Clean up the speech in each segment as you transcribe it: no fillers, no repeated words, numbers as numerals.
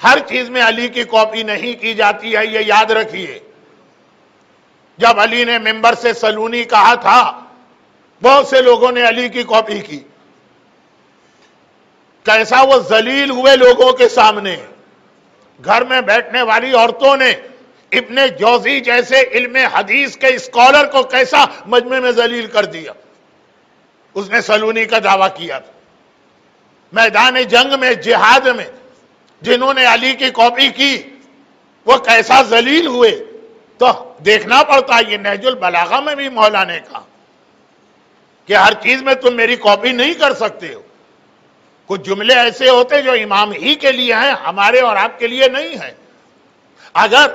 ہر چیز میں علی کی کاپی نہیں کی جاتی ہے، یہ یاد رکھیے۔ جب علی نے ممبر سے سلونی کہا تھا، بہت سے لوگوں نے علی کی کاپی کی، کیسا وہ ذلیل ہوئے لوگوں کے سامنے۔ گھر میں بیٹھنے والی عورتوں نے ابن جوزی جیسے علم حدیث کے اسکالر کو کیسا مجمع میں ذلیل کر دیا۔ اس نے سلونی کا دعویٰ کیا تھا۔ میدان جنگ میں، جہاد میں جنہوں نے علی کی کاپی کی وہ کیسا ذلیل ہوئے۔ تو دیکھنا پڑتا، یہ نہج البلاغہ میں بھی مولا نے کہا کہ ہر چیز میں تم میری کاپی نہیں کر سکتے ہو۔ کچھ جملے ایسے ہوتے جو امام ہی کے لیے ہیں، ہمارے اور آپ کے لیے نہیں ہیں۔ اگر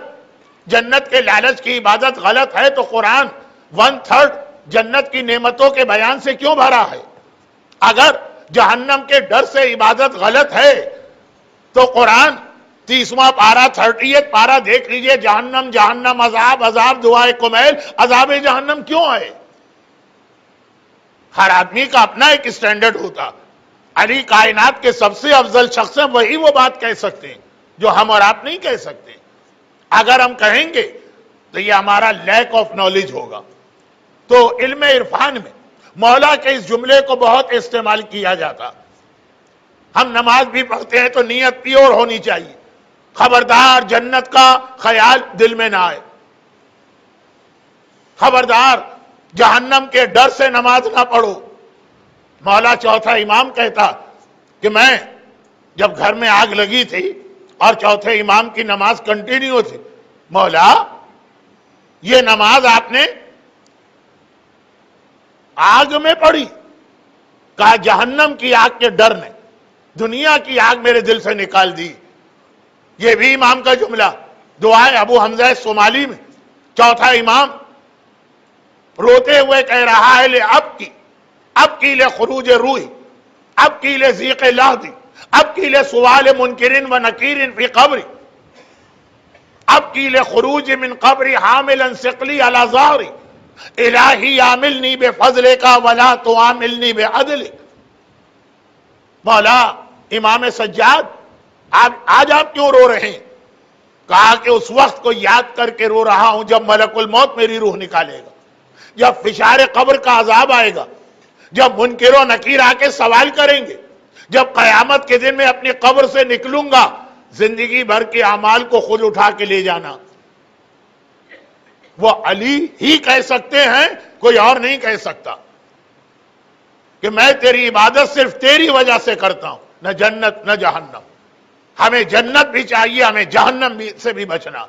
جنت کے لالچ کی عبادت غلط ہے تو قرآن 1/3 جنت کی نعمتوں کے بیان سے کیوں بھرا ہے؟ اگر جہنم کے ڈر سے عبادت غلط ہے تو قرآن 30واں پارہ 30 پارہ دیکھ لیجئے، جہنم جہنم، عذاب عذاب، دعائے کمیل، عذاب جہنم کیوں ہے؟ ہر آدمی کا اپنا ایک اسٹینڈرڈ ہوتا۔ علی کائنات کے سب سے افضل شخص ہیں، وہی وہ بات کہہ سکتے ہیں جو ہم اور آپ نہیں کہہ سکتے۔ اگر ہم کہیں گے تو یہ ہمارا لیک آف نالج ہوگا۔ تو علم عرفان میں مولا کے اس جملے کو بہت استعمال کیا جاتا۔ ہم نماز بھی پڑھتے ہیں تو نیت پیور ہونی چاہیے، خبردار جنت کا خیال دل میں نہ آئے، خبردار جہنم کے ڈر سے نماز نہ پڑھو۔ مولا چوتھا امام کہتا کہ میں جب گھر میں آگ لگی تھی اور چوتھے امام کی نماز کنٹینیو تھی، مولا یہ نماز آپ نے آگ میں پڑھی؟ کہا جہنم کی آگ کے ڈر نے دنیا کی آگ میرے دل سے نکال دی۔ یہ بھی امام کا جملہ دعائے ابو حمزہ صومالی میں چوتھا امام روتے ہوئے کہہ رہا ہے، اب کی لے خروج روحی، اب کی لے ضیق لحظی، اب کی لے سوال منکرین و نکیرین فی قبری، اب کی لے خروج من قبری حاملا ثقلی علی ظہری، الہی عاملنی بفضل کا ولا تعاملنی بعدل۔ مولا امام سجاد آج آپ کیوں رو رہے ہیں؟ کہا کہ اس وقت کو یاد کر کے رو رہا ہوں جب ملک الموت میری روح نکالے گا، جب فشار قبر کا عذاب آئے گا، جب منکر و نکیر آ کے سوال کریں گے، جب قیامت کے دن میں اپنی قبر سے نکلوں گا، زندگی بھر کے اعمال کو خود اٹھا کے لے جانا۔ وہ علی ہی کہہ سکتے ہیں، کوئی اور نہیں کہہ سکتا کہ میں تیری عبادت صرف تیری وجہ سے کرتا ہوں، نہ جنت نہ جہنم۔ ہمیں جنت بھی چاہیے، ہمیں جہنم سے بھی بچنا۔